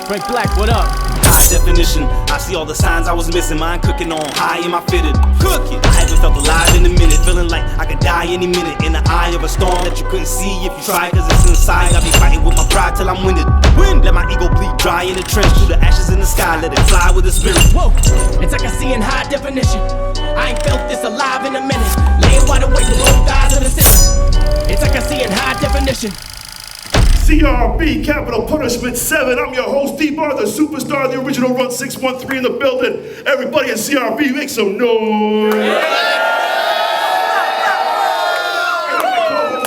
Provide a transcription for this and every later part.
Frank Black, what up? High definition, I see all the signs I was missing. Mine cooking on high in my fitted. Cooking, I haven't felt alive in a minute. Feeling like I could die any minute in the eye of a storm that you couldn't see if you tried. Cause it's inside, I be fighting with my pride till I'm winded. Let my ego bleed dry in the trench. Through the ashes in the sky, let it fly with the spirit. Whoa, it's like I see in high definition. I ain't felt this alive in a minute. Laying wide awake with both eyes of the city. It's like I see in high definition. CRB, Capital Punishment 7. I'm your host, D-Bar, the superstar, the original Run 613 in the building. Everybody in CRB, make some noise.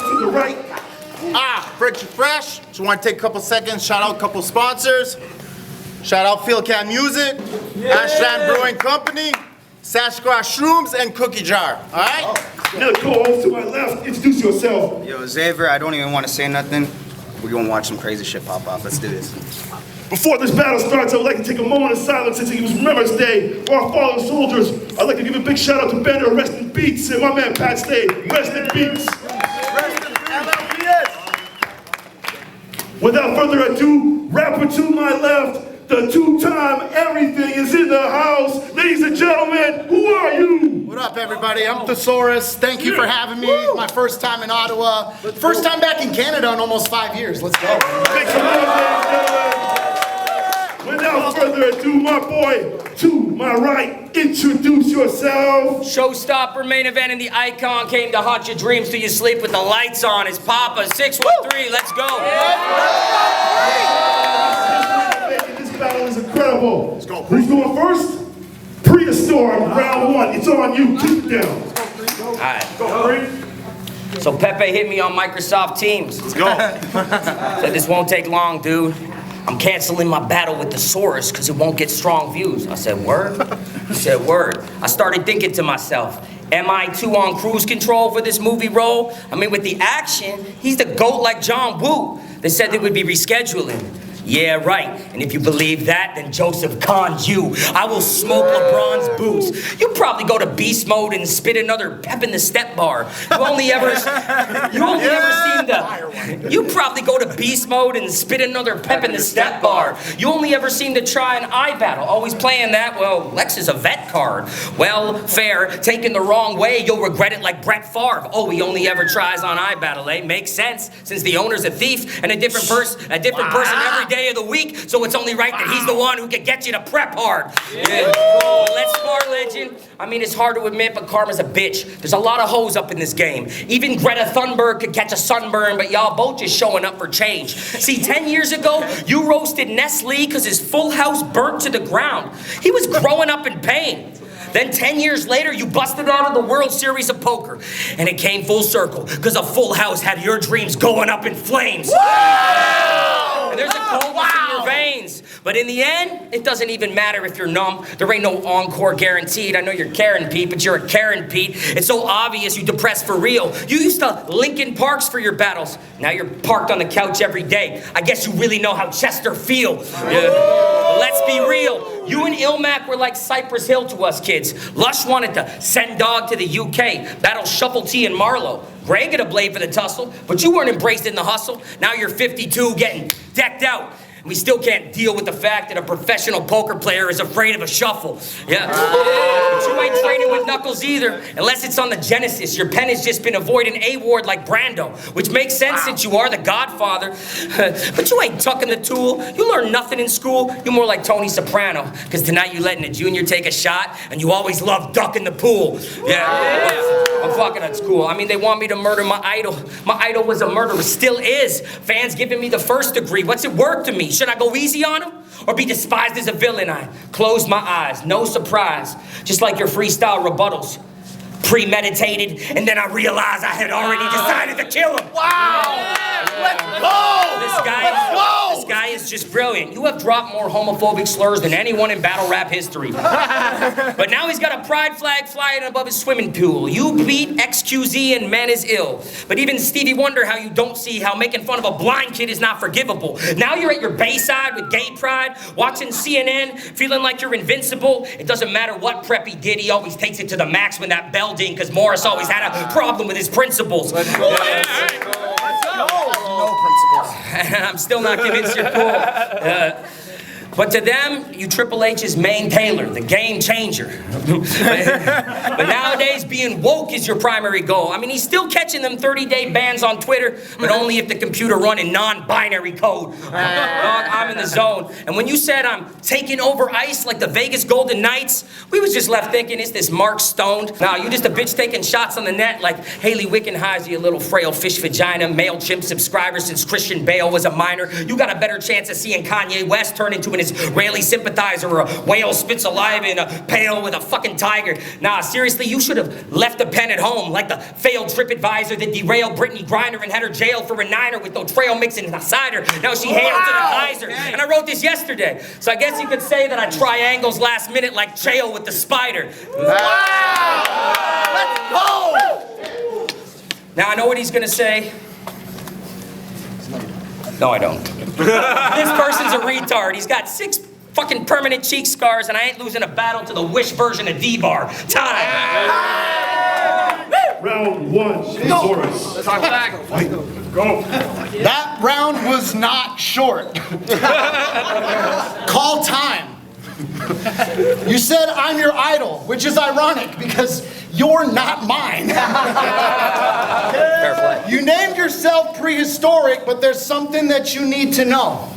To the right. Fresh. Just want to take a couple seconds, shout out a couple sponsors. Shout out FILCAN Music, ASHTON Brewing Company, Sasquatch Shrooms, and Cookie Jar. All right? Now the co-host to my left, introduce yourself. Yo, Xavier, I don't even want to say nothing. We're gonna watch some crazy shit pop off. Let's do this. Before this battle starts, I would like to take a moment of silence since it was Remembrance Day for our fallen soldiers. I'd like to give a big shout out to Bender, Rest in Beats, and my man Pat Stay, Rest in Beats. Rest in LLPS. Without further ado, rapper to my left, the two-time everything is in the house. Ladies and gentlemen, who are you? What up, everybody? I'm the Saurus. Thank you for having me. My first time in Ottawa. First time back in Canada in almost 5 years. Let's go. Make some noise, ladies and gentlemen. Without further ado, my boy, to my right, introduce yourself. Showstopper, main event, and the icon came to haunt your dreams till you sleep with the lights on. It's Papa 613. Let's go. This battle is incredible. Let's go. Who's going first? Prehistoric, round one. It's on you. Keep it down. All right. Go, Pre. So Pepe hit me on Microsoft Teams. Let's go. Said this won't take long, dude. I'm canceling my battle with the Saurus because it won't get strong views. I said, word? He said, word. I started thinking to myself, am I too on cruise control for this movie role? I mean, with the action, he's the GOAT like John Woo. They said they would be rescheduling. Yeah, right. And if you believe that, then Joseph cons you. I will smoke LeBron's boots. You probably go to beast mode and spit another pep in the step bar. You probably go to beast mode and spit another pep in the step bar. You only ever seem to try an eye battle, always playing that, well, Lex is a vet card. Well, fair, taken the wrong way, you'll regret it like Brett Favre. Oh, he only ever tries on eye battle, eh? Makes sense, since the owner's a thief and a different person every day of the week, so it's only right that he's the one who can get you to prep hard. Yeah. Well, let's spar, legend. I mean, it's hard to admit, but karma's a bitch. There's a lot of hoes up in this game. Even Greta Thunberg could catch a sunburn, but y'all both just showing up for change. See, 10 years ago, you roasted Nestle because his full house burnt to the ground. He was growing up in pain. Then 10 years later, you busted out of the World Series of Poker. And it came full circle, because a full house had your dreams going up in flames. And there's a coldness in your veins. But in the end, it doesn't even matter if you're numb. There ain't no encore guaranteed. I know you're Karen Pete, but you're a Karen Pete. It's so obvious you depressed for real. You used to Lincoln Parks for your battles. Now you're parked on the couch every day. I guess you really know how Chester feels. Yeah. Let's be real. You and Ilmac were like Cypress Hill to us kids. Lush wanted to send Dog to the UK, battle Shuffle T and Marlowe. Greg had a blade for the tussle, but you weren't embraced in the hustle. Now you're 52 getting decked out. We still can't deal with the fact that a professional poker player is afraid of a shuffle. Yeah. But you ain't training with knuckles either, unless it's on the Genesis. Your pen has just been avoiding A-Ward like Brando, which makes sense since you are the Godfather. But you ain't tucking the tool. You learn nothing in school. You're more like Tony Soprano, because tonight you letting a junior take a shot, and you always love ducking the pool. Yeah. I'm fucking, that's cool. I mean, they want me to murder my idol. My idol was a murderer, still is. Fans giving me the first degree. What's it worth to me? Should I go easy on him? Or be despised as a villain? I closed my eyes, no surprise. Just like your freestyle rebuttals. Premeditated, and then I realized I had already decided to kill him. Wow! Let's go! This guy is just brilliant. You have dropped more homophobic slurs than anyone in battle rap history. But now he's got a pride flag flying above his swimming pool. You beat XQZ and man is ill. But even Stevie wonder how you don't see how making fun of a blind kid is not forgivable. Now you're at your Bayside with gay pride, watching CNN, feeling like you're invincible. It doesn't matter what prep he did, he always takes it to the max when that bell ding, because Morris always had a problem with his principles. Let's go. Let's go. No principles. I'm still not convinced you're cool. But to them, you Triple H's main tailor, the game changer. But nowadays, being woke is your primary goal. I mean, he's still catching them 30-day bans on Twitter, but only if the computer run in non-binary code. Dog, I'm in the zone. And when you said I'm taking over ice like the Vegas Golden Knights, we was just left thinking, is this Mark stoned? Nah, you just a bitch taking shots on the net like Haley Wickenheiser, you little frail fish vagina, MailChimp subscriber since Christian Bale was a minor. You got a better chance of seeing Kanye West turn into an Israeli sympathizer or a whale spits alive in a pail with a fucking tiger. Nah, seriously, you should have left the pen at home like the failed TripAdvisor that derailed Brittany Griner and had her jailed for a niner with no trail mix and a cider. Now she hailed to the Kaiser. And I wrote this yesterday. So I guess you could say that I triangles last minute like Chael with the spider. Wow! Let's go! Now I know what he's gonna say. No, I don't. This person's a retard. He's got 6 fucking permanent cheek scars, and I ain't losing a battle to the Wish version of D-Bar. Time! Round 1, Saurus. Let's talk back. Go. That round was not short. Call time. You said I'm your idol, which is ironic because you're not mine. Fair play. You named yourself Prehistoric, but there's something that you need to know.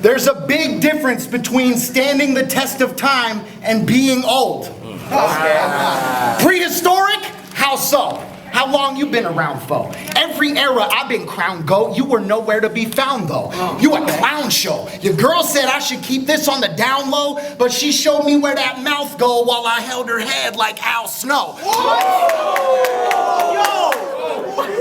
There's a big difference between standing the test of time and being old. Prehistoric? How so? How long you been around for? Every era I've been crowned GOAT, you were nowhere to be found though. You a clown show. Your girl said I should keep this on the down low, but she showed me where that mouth go while I held her head like Al Snow.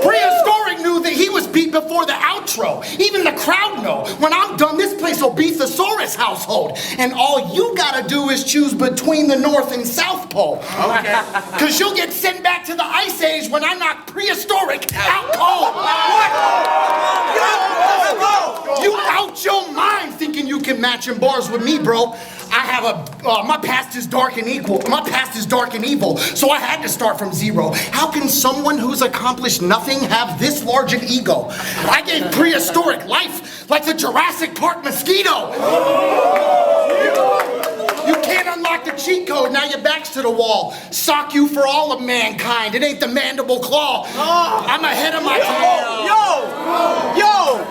Prehistoric knew that he was beat before the outro. Even the crowd know. When I'm done, this place will be the Saurus household. And all you gotta do is choose between the North and South Pole. Okay. Cause you'll get sent back to the Ice Age when I knock Prehistoric out cold. What? You out your mind thinking you can match in bars with me, bro. I have my past is dark and equal. My past is dark and evil, so I had to start from zero. How can someone who's accomplished nothing have this large an ego? I gave Prehistoric life like the Jurassic Park mosquito. You can't unlock the cheat code, now your back's to the wall. Sock you for all of mankind, it ain't the mandible claw. I'm ahead of my time. Yo!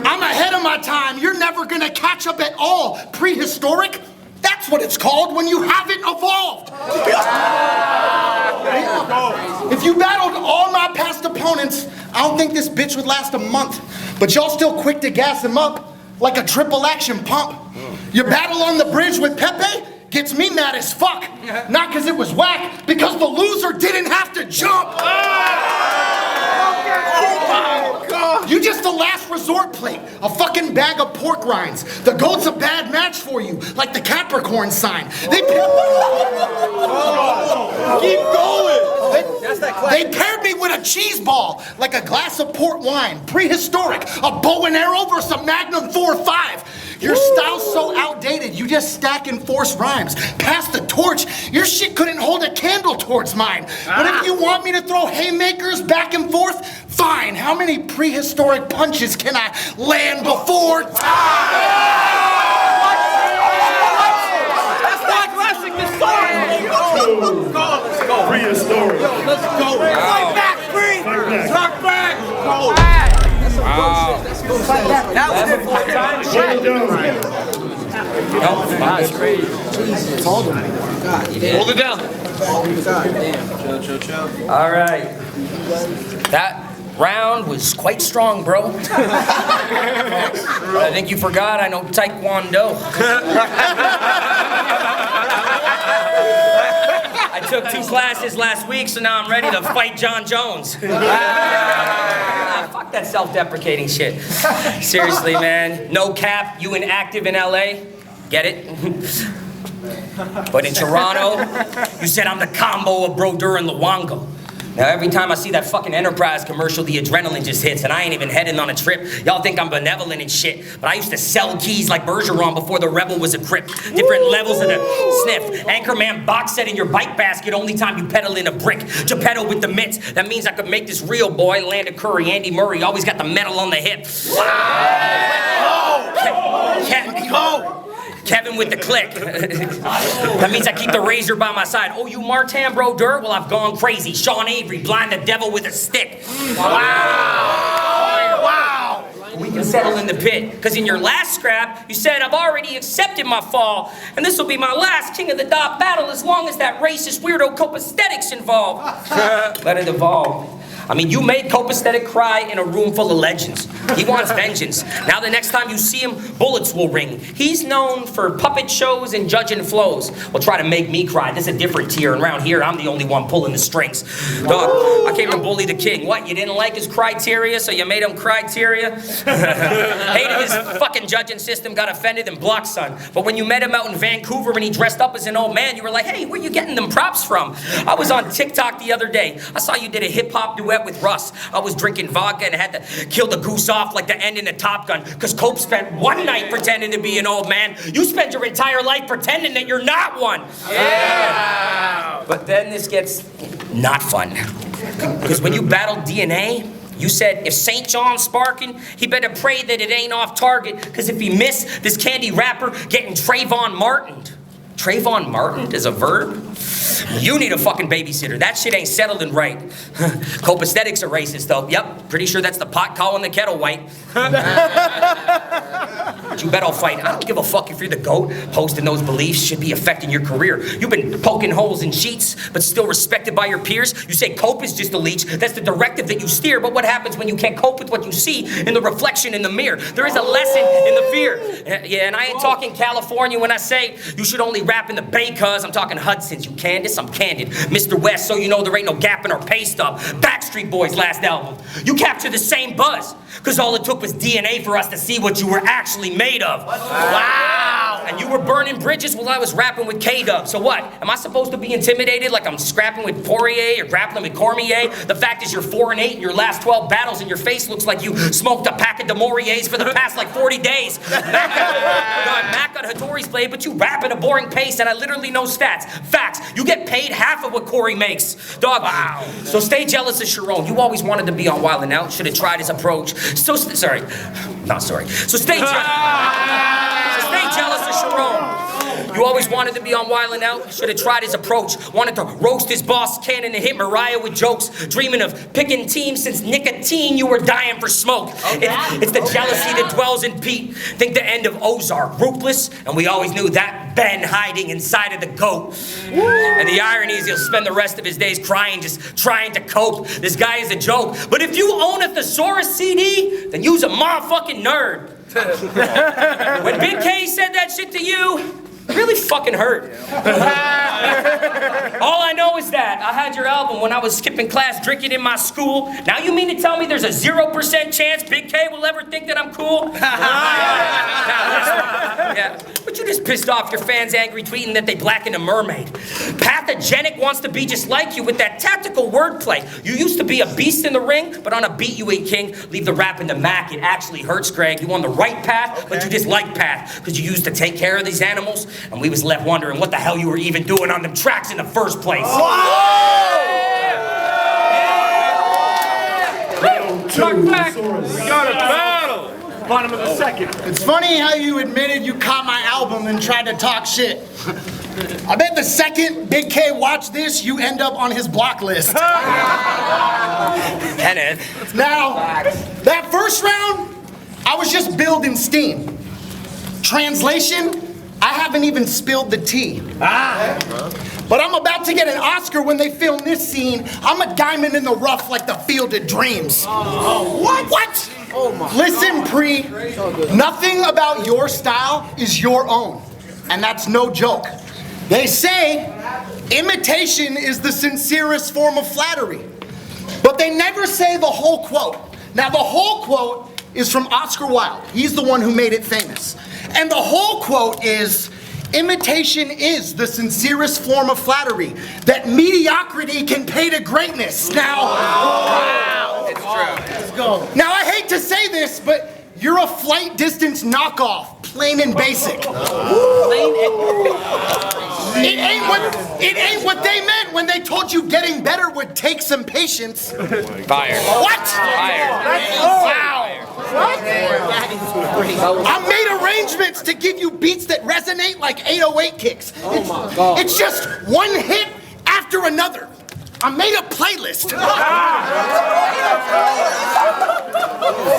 I'm ahead of my time, you're never gonna catch up at all. Prehistoric? That's what it's called when you haven't evolved. If you battled all my past opponents, I don't think this bitch would last a month. But y'all still quick to gas him up like a triple action pump. Your battle on the bridge with Pepe gets me mad as fuck. Not because it was whack, because the loser didn't have to jump. You just a last resort plate, a fucking bag of pork rinds. The goat's a bad match for you, like the Capricorn sign. Keep going. They paired me with a cheese ball, like a glass of port wine. Prehistoric, a bow and arrow versus a Magnum 4.5. Your style's so outdated, you just stack and force rhymes. Pass the torch, your shit couldn't hold a candle towards mine. But if you want me to throw haymakers back and forth, fine. How many prehistoric punches can I land before time? That's not classic, the Saurus. Let's go. Prehistoric. Let's go. Fight back, free. Fight back. Talk back. Go. That's That was it. Hold it down. Hold it down. Chill. all right. That round was quite strong, bro. I think you forgot I know Taekwondo. I took 2 classes last week, so now I'm ready to fight John Jones. Fuck that self-deprecating shit. Seriously, man. No cap, you inactive in LA. Get it? But in Toronto, you said I'm the combo of Brodeur and Luongo. Now, every time I see that fucking Enterprise commercial, the adrenaline just hits, and I ain't even heading on a trip. Y'all think I'm benevolent and shit, but I used to sell keys like Bergeron before the Rebel was a Crip. Different levels of the sniff. Anchorman box set in your bike basket, only time you pedal in a brick. Geppetto with the mitts. That means I could make this real boy, Landon Curry, Andy Murray, always got the medal on the hip. Kevin with the click. That means I keep the razor by my side. Oh, you Martin Bro Dirt? Well, I've gone crazy. Sean Avery, blind the devil with a stick. Wow! We can settle in the pit, because in your last scrap, you said, I've already accepted my fall, and this will be my last King of the Dot battle as long as that racist weirdo copaesthetic's involved. Let it evolve. I mean, you made Copaesthetic cry in a room full of legends. He wants vengeance. Now the next time you see him, bullets will ring. He's known for puppet shows and judging flows. Well, try to make me cry. This is a different tier, and around here, I'm the only one pulling the strings. Dog, I came to bully the king. What, you didn't like his criteria, so you made him criteria? Hated his fucking judging system, got offended and blocked, son. But when you met him out in Vancouver and he dressed up as an old man, you were like, hey, where you getting them props from? I was on TikTok the other day. I saw you did a hip-hop duet with Russ. I was drinking vodka and had to kill the goose off like the end in the Top Gun, because Cope spent one night pretending to be an old man. You spend your entire life pretending that you're not one. Yeah. But then this gets not fun. Because when you battled DNA, you said, if St. John's sparking, he better pray that it ain't off target, because if he missed, this candy wrapper getting Trayvon Martin'd. Trayvon Martin is a verb? You need a fucking babysitter. That shit ain't settled and right. Copaesthetics are racist, though. Yep, pretty sure that's the pot calling the kettle white. But you bet I'll fight. I don't give a fuck if you're the GOAT. Posting those beliefs should be affecting your career. You've been poking holes in sheets, but still respected by your peers. You say cope is just a leech. That's the directive that you steer. But what happens when you can't cope with what you see in the reflection in the mirror? There is a lesson in the fear. Yeah, and I ain't talking California when I say you should only rap in the Bay, cuz I'm talking Hudson's. You Candace? I'm candid. Mr. West, so you know there ain't no gap in our pay stub. Backstreet Boys' last album. You captured the same buzz, because all it took was DNA for us to see what you were actually made of. Wow! And you were burning bridges while I was rapping with K-Dub. So what? Am I supposed to be intimidated like I'm scrapping with Poirier or grappling with Cormier? The fact is you're 4-8 in your last 12 battles and your face looks like you smoked a pack of DeMauriers for the past like 40 days. Mac got Hattori's blade, but you rap at a boring pace and I literally know stats. Facts. You get paid half of what Corey makes. Dog, wow. So stay jealous of Sharon. You always wanted to be on Wild 'N Out. Should have tried his approach. So stay jealous of Sharon. You always wanted to be on Wild 'N Out. Should have tried his approach. Wanted to roast his boss Cannon and hit Mariah with jokes. Dreaming of picking teams since nicotine. You were dying for smoke. It's the jealousy that dwells in Pete. Think the end of Ozark. Ruthless. And we always knew that Ben hiding inside of the goat. And the irony is he'll spend the rest of his days crying, just trying to cope. This guy is a joke. But if you own a Thesaurus CD, then you's a motherfucking nerd. When Big K said that shit to you, it really fucking hurt. All I know is that I had your album when I was skipping class drinking in my school. Now you mean to tell me there's a 0% chance Big K will ever think that I'm cool? Yeah, but you just pissed off your fans angry tweeting that they blackened a mermaid. Pathogenic wants to be just like you with that tactical wordplay. You used to be a beast in the ring, but on a beat you ain't king. Leave the rap in the Mac, it actually hurts, Greg. You on the right path, but you just like path. Because you used to take care of these animals, and we was left wondering what the hell you were even doing on them tracks in the first place. Bottom of the second. It's funny how you admitted you caught my album and tried to talk shit. I bet the second Big K watched this, you end up on his block list. Kenneth. Now, that first round, I was just building steam. Translation, I haven't even spilled the tea. But I'm about to get an Oscar when they film this scene. I'm a diamond in the rough like the Field of Dreams. What? Listen, Pre, nothing about your style is your own. And that's no joke. They say imitation is the sincerest form of flattery. But they never say the whole quote. Now, the whole quote is from Oscar Wilde. He's the one who made it famous. And the whole quote is, imitation is the sincerest form of flattery, that mediocrity can pay to greatness. Now, It's true. let's go. Now, I hate to say this, but you're a flight distance knockoff, plain and basic. It ain't what they meant when they told you getting better would take some patience. Fired. What? Fired. Wow. What? I made arrangements to give you beats that resonate resonate like 808 kicks. Oh my God. It's just one hit after another. I made a playlist.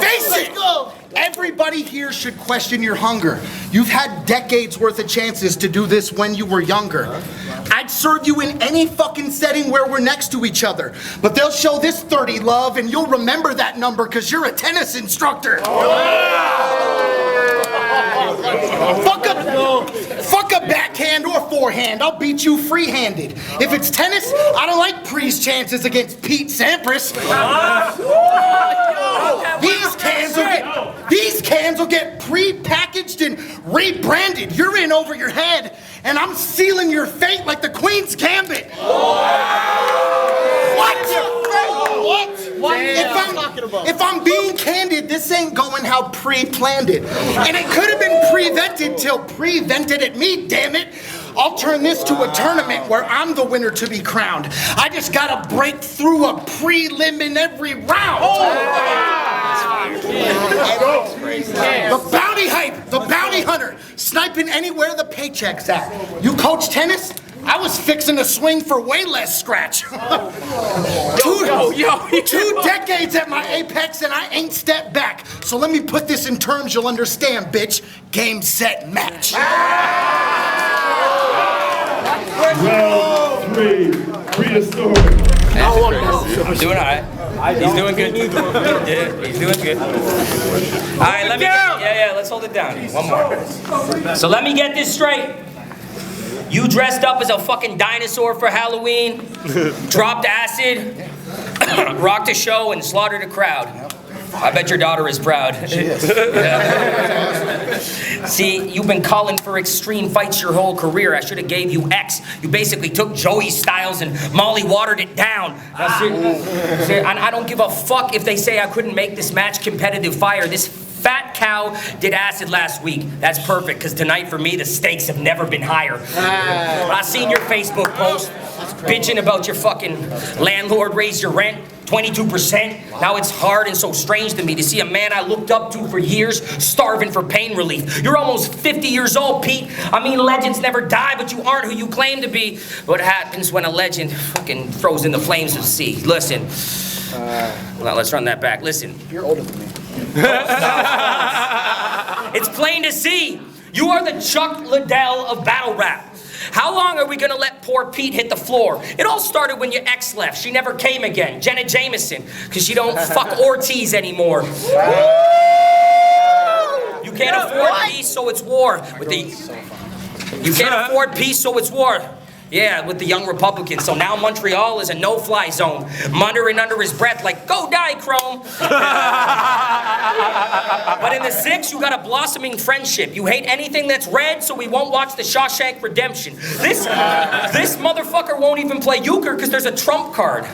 Face it! Everybody here should question your hunger. You've had decades worth of chances to do this when you were younger. I'd serve you in any fucking setting where we're next to each other. But they'll show this 30 love and you'll remember that number because you're a tennis instructor. Fuck a backhand or forehand. I'll beat you free-handed. If it's tennis, I don't like Pre's chances against Pete Sampras. These cans will get pre-packaged and rebranded. You're in over your head, and I'm sealing your fate like the Queen's Gambit. What? If I'm being candid, this ain't going how pre-planned it. And it could have been prevented till prevented at me, damn it. I'll turn this to a tournament where I'm the winner to be crowned. I just gotta break through a prelim in every round. The bounty hype, the bounty hunter, sniping anywhere the paycheck's at. You coach tennis? I was fixing to swing for way less scratch. 2 decades at my apex and I ain't stepped back. So let me put this in terms you'll understand, bitch. Game, set, match. Round 3, Prehistoric. I'm doing all right. He's doing good. Yeah, he's doing good. All right, let me. Let's hold it down. One more. So let me get this straight. You dressed up as a fucking dinosaur for Halloween, dropped acid, rocked a show, and slaughtered a crowd. I bet your daughter is proud. She is. See, you've been calling for extreme fights your whole career. I should have gave you X. You basically took Joey's styles and Molly watered it down. And I don't give a fuck if they say I couldn't make this match competitive fire. This fat cow did acid last week. That's perfect, because tonight for me, the stakes have never been higher. I seen your Facebook post bitching about your fucking landlord raised your rent 22%. Now it's hard and so strange to me to see a man I looked up to for years starving for pain relief. You're almost 50 years old, Pete. I mean, legends never die, but you aren't who you claim to be. What happens when a legend fucking throws in the flames of the sea? Listen. Well, let's run that back. Listen. You're older than me. It's plain to see. You are the Chuck Liddell of battle rap. How long are we gonna let poor Pete hit the floor? It all started when your ex left. She never came again. Jenna Jameson, because she don't fuck Ortiz anymore. You can't afford peace, so it's war. You can't afford peace, so it's war. Yeah, with the young Republicans. So now Montreal is a no-fly zone. Muttering under his breath like, go die, Chrome. But in the 6, you got a blossoming friendship. You hate anything that's red, so we won't watch the Shawshank Redemption. This motherfucker won't even play euchre because there's a trump card.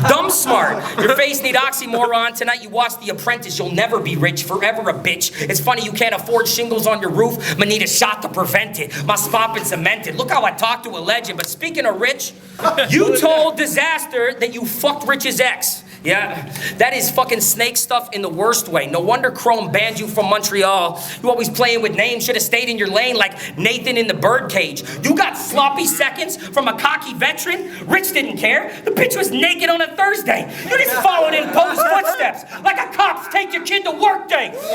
Dumb smart. Your face need oxymoron. Tonight you watch The Apprentice. You'll never be rich, forever a bitch. It's funny you can't afford shingles on your roof, but need a shot to prevent it. My spot been cemented. Look how I talk to a legend, but speaking of rich, you told Disaster that you fucked Rich's ex. Yeah, that is fucking snake stuff in the worst way. No wonder Chrome banned you from Montreal. You always playing with names, should have stayed in your lane like Nathan in the birdcage. You got sloppy seconds from a cocky veteran. Rich didn't care. The bitch was naked on a Thursday. You just followed in Poe's footsteps like a cop's take your kid to work day. Let's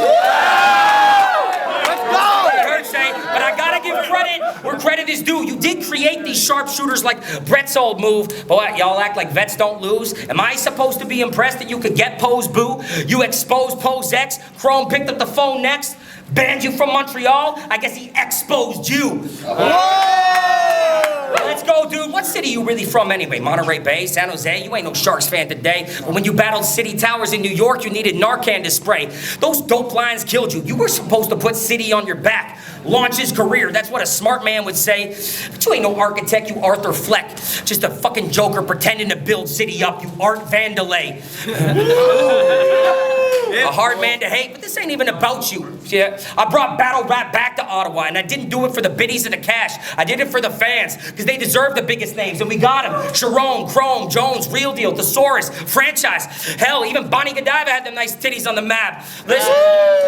go! I heard say, but I gotta give credit where credit is due. You did create these sharpshooters like Brett's old move. Boy, y'all act like vets don't lose. Am I supposed to be impressed that you could get Poe's boo? You exposed Poe's ex. Chrome picked up the phone next. Banned you from Montreal. I guess he exposed you. Whoa! Let's go, dude. What city you really from anyway? Monterey Bay, San Jose? You ain't no Sharks fan today. But when you battled City Towers in New York, you needed Narcan to spray. Those dope lines killed you. You were supposed to put City on your back. Launch his career. That's what a smart man would say. But you ain't no architect, you Arthur Fleck. Just a fucking joker pretending to build City up, you Art Vandelay. A hard man to hate, but this ain't even about you. Yeah, I brought battle rap back to Ottawa, and I didn't do it for the biddies and the cash. I did it for the fans, because they deserve the biggest names, and we got them. Sharon, Chrome, Jones, Real Deal, the Saurus, Franchise. Hell, even Bonnie Godiva had them nice titties on the map. Listen,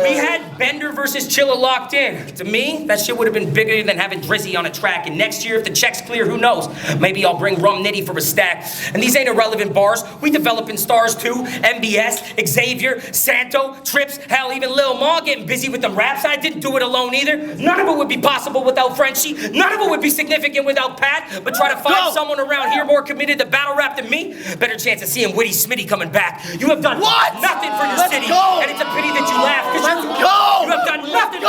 we had Bender versus Chilla locked in. To me, that shit would have been bigger than having Drizzy on a track, and next year, if the check's clear, who knows? Maybe I'll bring Rum Nitty for a stack. And these ain't irrelevant bars. We developing stars too. MBS, Xavier, Santo, Trips, hell, even Lil Ma getting busy with them raps. I didn't do it alone either. None of it would be possible without Frenchie. None of it would be significant without Pat. But try to find someone around here more committed to battle rap than me. Better chance of seeing Witty Smitty coming back. You have done nothing for your city. And it's a pity that you laugh. You have done nothing.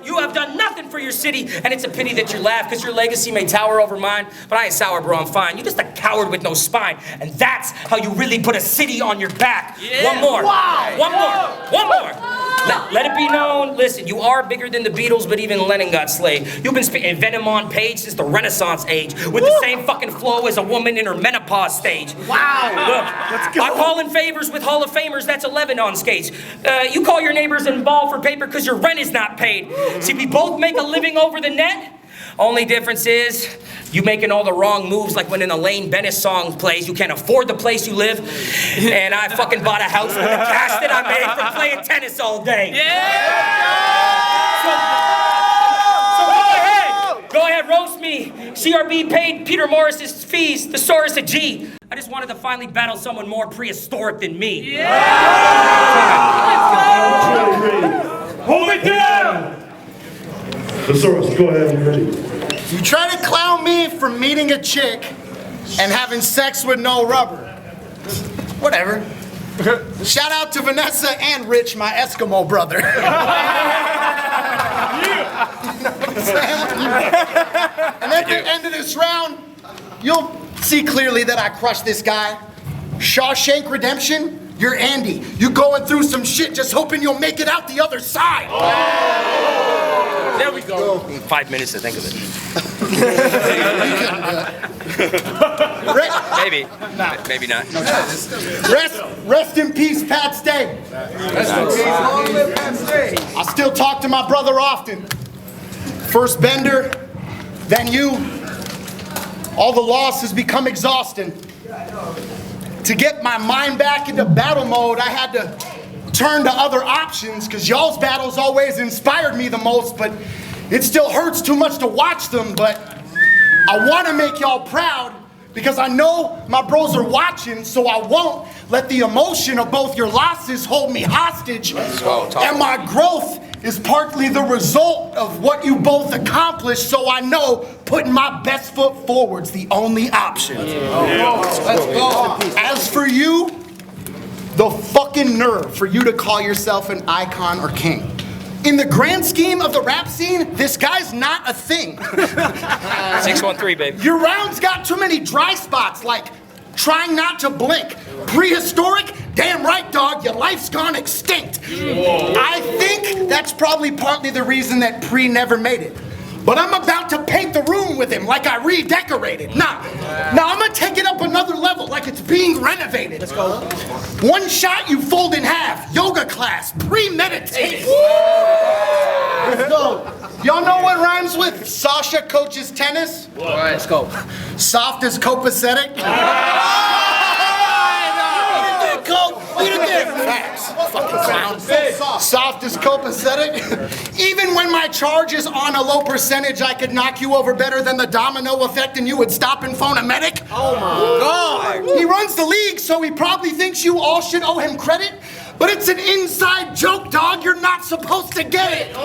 You have done nothing for your city. And it's a pity that you laugh because your legacy may tower over mine. But I ain't sour, bro. I'm fine. You're just a coward with no spine. And that's how you really put a city on your back. Yeah. One more. Wow. One more. Let it be known, listen, you are bigger than the Beatles, but even Lennon got slayed. You've been spitting venom on page since the Renaissance age, with the same fucking flow as a woman in her menopause stage. Wow. Look, let's go. I call in favors with Hall of Famers, that's 11 on skates. You call your neighbors and ball for paper because your rent is not paid. See, we both make a living over the net. Only difference is, you making all the wrong moves like when an Elaine Bennett song plays, you can't afford the place you live, and I fucking bought a house with the cash that I made from playing tennis all day. So go ahead, roast me. CRB paid Peter Morris's fees, the Saurus a G. I just wanted to finally battle someone more prehistoric than me. Hold it down! Saurus, go ahead, I'm ready. You try to clown me for meeting a chick and having sex with no rubber. Whatever. Shout out to Vanessa and Rich, my Eskimo brother. And at the end of this round, you'll see clearly that I crushed this guy. Shawshank Redemption, you're Andy. You going through some shit just hoping you'll make it out the other side. There we go. 5 minutes to think of it. Maybe. Maybe not. Rest in peace, Pat Stay. I still talk to my brother often. First Bender, then you. All the loss has become exhausting. To get my mind back into battle mode, I had to turn to other options, because y'all's battles always inspired me the most, but it still hurts too much to watch them. But I want to make y'all proud, because I know my bros are watching, so I won't let the emotion of both your losses hold me hostage. And my growth is partly the result of what you both accomplished, so I know putting my best foot forward's the only option. Let's go. As for you, the fucking nerve for you to call yourself an icon or king. In the grand scheme of the rap scene, this guy's not a thing. 613, baby. Your rounds got too many dry spots, like trying not to blink. Prehistoric? Damn right, dog, your life's gone extinct. I think that's probably partly the reason that Pre never made it. But I'm about to paint the room with him like I redecorated. Nah, I'm gonna take it up another level like it's being renovated. Let's go. One shot, you fold in half. Yoga class, premeditated. Let's go. Y'all know what rhymes with Sasha coaches tennis? What? Let's go. Soft as copacetic. Facts. Fucking clown. Soft as copacetic. Even when my charge is on a low percentage, I could knock you over better than the domino effect and you would stop and phone a medic. Oh my God. He runs the league, so he probably thinks you all should owe him credit. But it's an inside joke, dog. You're not supposed to get it. I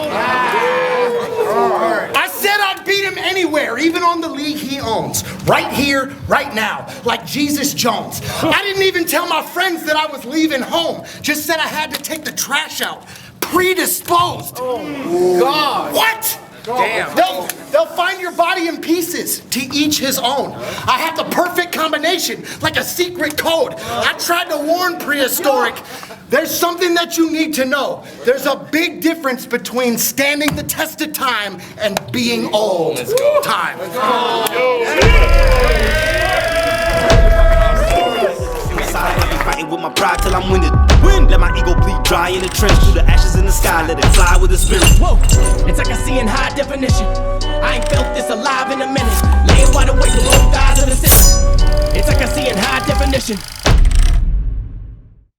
said I'd beat him anywhere, even on the league he owns. Right here, right now, like Jesus Jones. I didn't even tell my friends that I was leaving home. Just said I had to take the trash out. Predisposed. Oh, God. What? Damn. They'll find your body in pieces, to each his own. I have the perfect combination, like a secret code. I tried to warn Prehistoric. There's something that you need to know. There's a big difference between standing the test of time and being old. Let's go. Time. Let's go. fighting with my pride till I'm winded. Let my ego bleed dry in the trench. Through the ashes in the sky, let it fly with the spirit. Whoa, it's like I see in high definition. I ain't felt this alive in a minute. Laying wide awake with both eyes of the city. It's like I see in high definition.